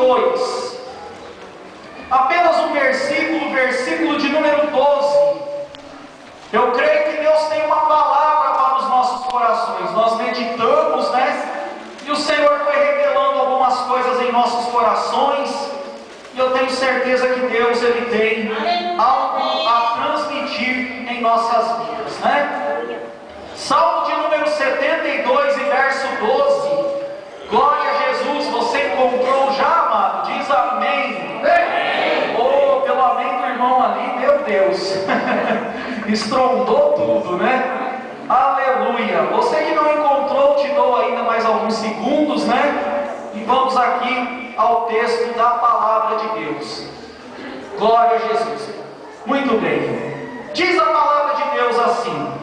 2. Apenas um versículo de número 12. Eu creio que Deus tem uma palavra para os nossos corações. Nós meditamos, e o Senhor foi revelando algumas coisas em nossos corações. E eu tenho certeza que Deus, Ele tem algo a transmitir em nossas vidas, Salmo de número 72 e verso 12. Glória a Jesus. Você encontrou já, amado? Diz amém. Oh, pelo amém do irmão ali, meu Deus. Estrondou tudo, Aleluia. Você que não encontrou, te dou ainda mais alguns segundos, E vamos aqui ao texto da palavra de Deus. Glória a Jesus. Muito bem. Diz a palavra de Deus assim: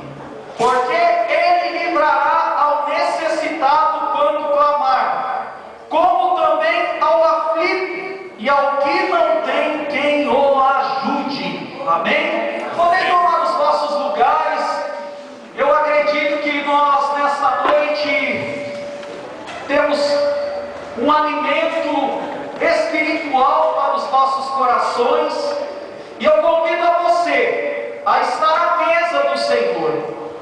porque Ele livrará ao necessitado quando clamar, como também ao aflito e ao que não tem quem o ajude. Amém? Podem tomar os vossos lugares. Eu acredito que nós nessa noite temos um alimento espiritual para os nossos corações, e eu convido a você a estar à mesa do Senhor,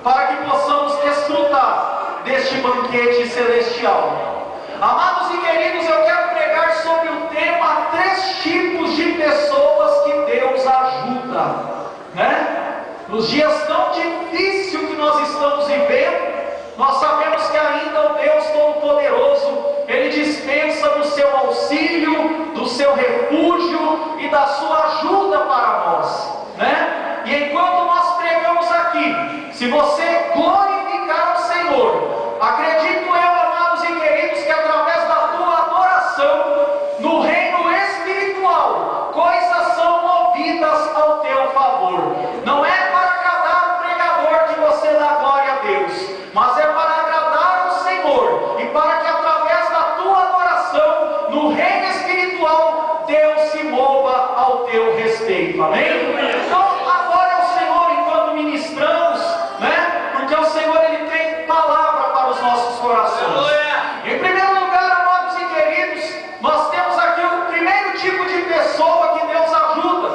para que possamos desfrutar deste banquete celestial. Amados e queridos, eu quero pregar sobre o tema 3 tipos de pessoas que Deus ajuda, Nos dias tão difíceis que nós estamos vivendo, nós sabemos que ainda o Deus Todo-Poderoso, Ele dispensa do seu auxílio, do seu refúgio e da sua ajuda para nós, E enquanto nós pregamos aqui, se você glorificar o Senhor, acredito eu, amados e queridos, que através da tua adoração, no reino espiritual, coisas são movidas ao teu favor. Não é para agradar o pregador que você dá glória a Deus, mas é para agradar o Senhor, e para que através da tua adoração, no reino espiritual, Deus se mova ao teu respeito. Amém? Então, agora é o Senhor, enquanto ministramos, porque o Senhor, Ele tem palavra para os nossos corações. Em primeiro lugar, amados e queridos, nós temos aqui o primeiro tipo de pessoa que Deus ajuda.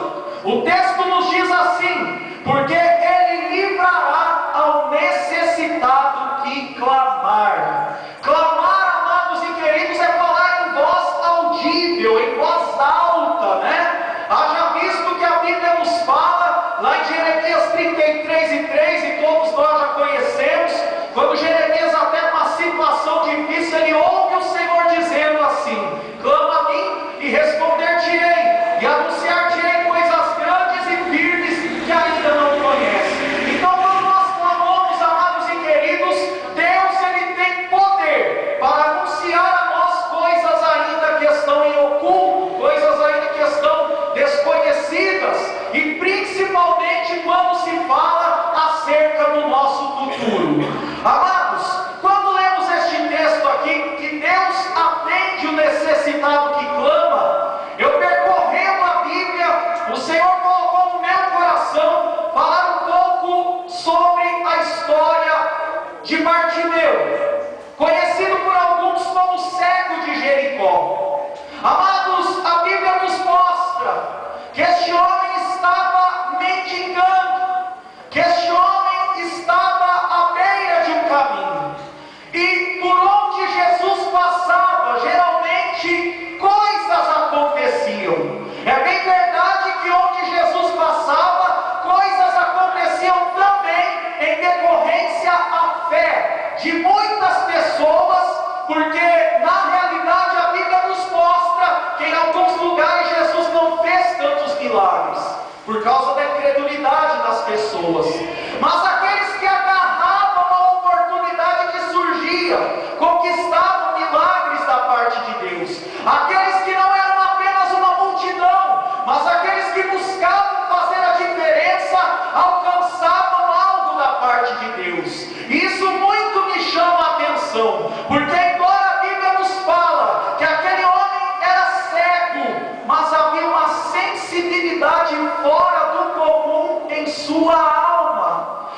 O texto nos diz assim: porque Ele livrará ao necessitado que clamar. Clamar, amados e queridos, é falar em voz audível, em voz alta, Haja visto que a Bíblia nos fala, lá em Jeremias 33:3, e todos nós já conhecemos, quando Jeremias, até numa situação difícil, ele ouve o Senhor dizendo assim: clama a mim e responder-te-ei, e anunciar-te-ei coisas grandes e firmes que ainda não conhece. Então, quando nós clamamos, amados e queridos, Deus, Ele tem poder para anunciar a nós coisas ainda que estão em oculto, coisas ainda que estão desconhecidas, e principalmente quando se fala acerca do nosso futuro. Amados, quando lemos este texto aqui, que Deus atende o necessitado que clama, eu percorrendo a Bíblia, o Senhor colocou no meu coração falar um pouco sobre a história de Bartimeu, conhecido por alguns como o cego de Jericó. Amados, a Bíblia nos mostra que este homem estava mendigando, que este homem estava à beira de um caminho, e por onde Jesus passava, geralmente coisas aconteciam. É bem verdade que onde Jesus passava, coisas aconteciam também em decorrência à fé de muitas pessoas, porque na realidade a Bíblia nos mostra que em alguns lugares Jesus não fez tantos milagres, por causa da incredulidade das pessoas. Mas aqueles que agarravam a oportunidade que surgia, conquistavam milagres da parte de Deus. Aqueles que não eram apenas uma multidão, mas aqueles que buscavam fazer a diferença, alcançavam algo da parte de Deus. E isso muito me chama a atenção, porque embora a Bíblia nos fala que aquele homem era cego, mas havia uma sensibilidade fora do comum em sua alma.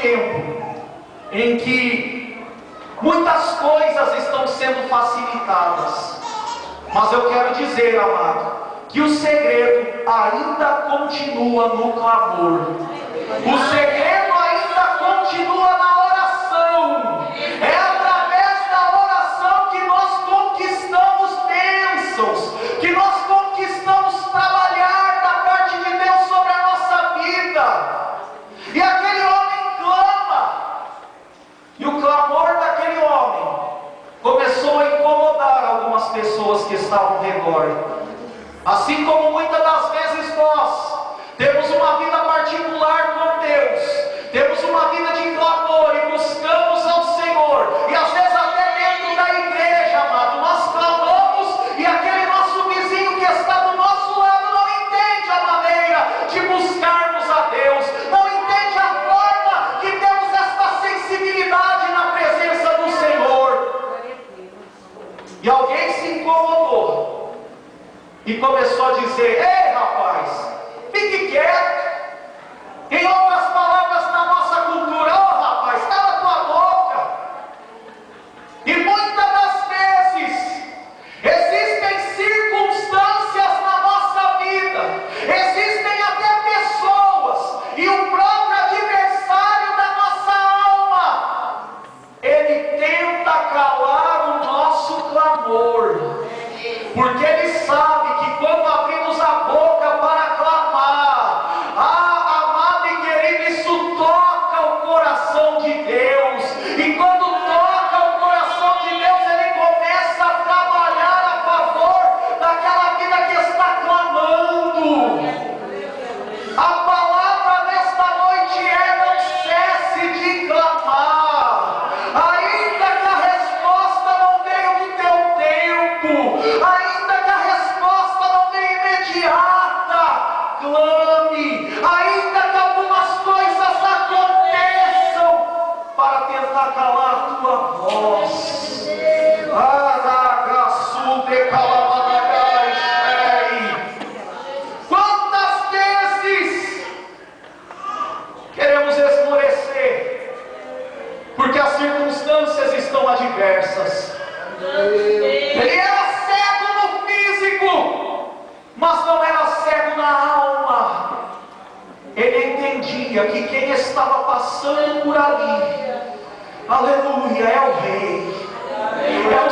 tempo em que muitas coisas estão sendo facilitadas, mas eu quero dizer, amado, que o segredo ainda continua no clamor. O segredo ainda continua na oração. É através da oração que nós conquistamos bênçãos, que nós conquistamos trabalhar da parte de Deus sobre a nossa vida. E aquele homem clama, e o clamor daquele homem começou a incomodar algumas pessoas que estavam ao redor. Assim como muitas das vezes nós temos uma vida particular com Deus, temos uma vida de clamor e buscamos ao Senhor, e às vezes até dentro da igreja, amado, nós clamamos e aquele nosso vizinho que está do nosso lado não entende a maneira de buscarmos a Deus, não entende a forma que temos esta sensibilidade na presença do Senhor. E alguém se incomodou e começou a dizer: ei, rapaz, fique quieto. Em outras palavras, na nossa cultura: ô, rapaz, cala tua boca. E muitas das vezes existem circunstâncias na nossa vida, existem até pessoas, e o próprio adversário da nossa alma, ele tenta calar o nosso clamor, porque ele sabe que quando abrimos a boca para clamar, amado e querido, isso toca o coração de Deus, e quando toca o coração de Deus, ele começa a trabalhar a favor daquela vida que está clamando. A palavra nesta noite é: não cesse de clamar, ainda que a resposta não veio no teu tempo, ainda que a resposta não venha imediata, clame, ainda que algumas coisas aconteçam para tentar calar a tua voz. Quantas vezes queremos esmorecer porque as circunstâncias estão adversas? Ele era cego no físico, mas não era cego na alma. Ele entendia que quem estava passando por ali, aleluia, é o Rei, é o